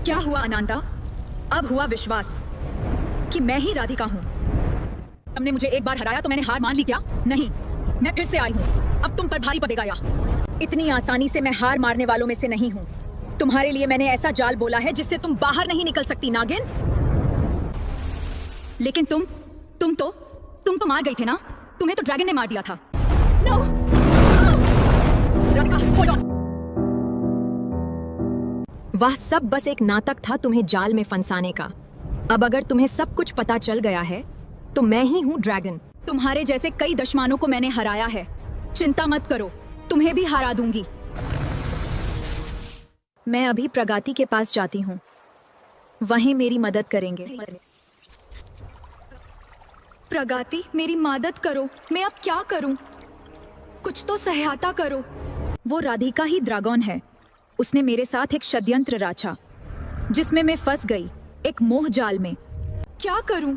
क्या हुआ अनांता? अब हुआ विश्वास कि मैं ही राधिका हूँ। तुमने मुझे एक बार हराया तो मैंने हार मान ली क्या? नहीं, मैं फिर से आई हूँ। अब तुम पर भारी पड़ेगा या? इतनी आसानी से मैं हार मारने वालों में से नहीं हूँ। तुम्हारे लिए मैंने ऐसा जाल बोला है जिससे तुम बाहर नहीं निकल सकती नागिन। लेकिन तुम तो मार गई थे ना? तुम्हें तो ड्रैगन ने मार दिया था। नो! Radhika, hold on. वह सब बस एक नाटक था तुम्हें जाल में फंसाने का। अब अगर तुम्हें सब कुछ पता चल गया है तो मैं ही हूँ ड्रैगन। तुम्हारे जैसे कई दुश्मनों को मैंने हराया है। चिंता मत करो, तुम्हें भी हरा दूंगी। मैं अभी प्रगति के पास जाती हूँ, वहीं मेरी मदद करेंगे। प्रगति, मेरी मदद करो। मैं अब क्या करूं? कुछ तो सहायता करो। वो राधिका ही ड्रैगन है। उसने मेरे साथ एक षड्यंत्र रचा जिसमें मैं फंस गई, एक मोह जाल में। क्या करूं?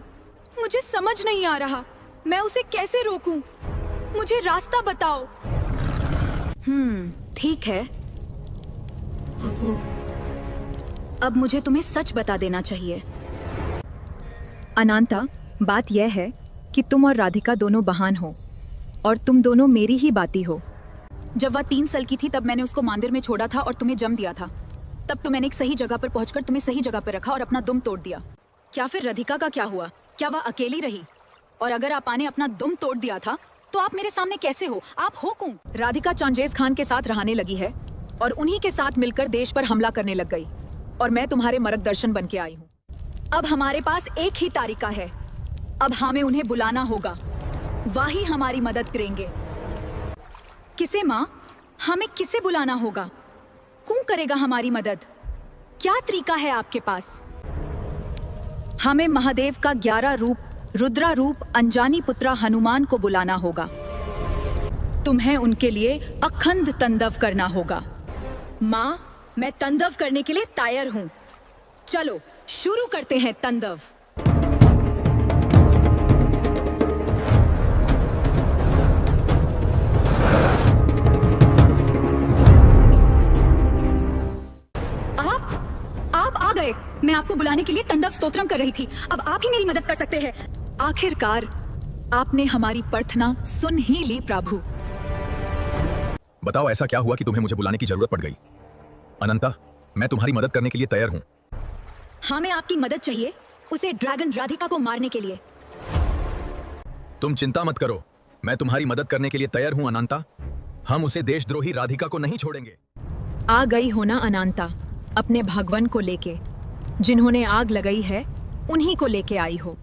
मुझे समझ नहीं आ रहा। मैं उसे कैसे रोकूं? मुझे रास्ता बताओ। ठीक है। अब मुझे तुम्हें सच बता देना चाहिए। अनांता, बात यह है कि तुम और राधिका दोनों बहन हो और तुम दोनों मेरी ही बाती हो। जब वह 3 साल की थी तब मैंने उसको मंदिर में छोड़ा था और तुम्हें जन्म दिया था। तब तो मैंने एक सही जगह पर पहुंचकर तुम्हें सही जगह पर रखा और अपना दुम तोड़ दिया। क्या फिर राधिका का क्या हुआ? क्या वह अकेली रही? और अगर आपने अपना दुम तोड़ दिया था तो आप मेरे सामने कैसे हो? आप हो कौन? राधिका चंगेज खान के साथ रहने लगी है और उन्हीं के साथ मिलकर देश पर हमला करने लग गई और मैं तुम्हारे मार्गदर्शन बन के आई हूँ। अब हमारे पास एक ही तरीका है। अब हमें उन्हें बुलाना होगा, वही हमारी मदद करेंगे। किसे माँ? हमें किसे बुलाना होगा? कौन करेगा हमारी मदद? क्या तरीका है आपके पास? हमें महादेव का 11 रूप, रुद्रा रूप, अंजानी पुत्रा हनुमान को बुलाना होगा। तुम्हें उनके लिए अखंड तांडव करना होगा। माँ, मैं तांडव करने के लिए तैयार हूँ। चलो शुरू करते हैं तांडव। आप आ गए। मैं आपको बुलाने के लिए तांडव स्तोत्रम कर रही थी। अब आप ही मेरी मदद कर सकते हैं। आखिरकार आपने हमारी प्रार्थना सुन ही ली प्रभु। बताओ ऐसा क्या हुआ कि तुम्हें मुझे बुलाने की जरूरत पड़ गई? अनंता, मैं तुम्हारी मदद करने के लिए तैयार हूँ। हमें आपकी मदद चाहिए, उसे ड्रैगन राधिका को मारने के लिए। तुम चिंता मत करो, मैं तुम्हारी मदद करने के लिए तैयार हूँ अनंता। हम उसे देशद्रोही राधिका को नहीं छोड़ेंगे। आ गई हो ना अनंता, अपने भगवान को लेके। जिन्होंने आग लगाई है उन्हीं को लेके आई हो।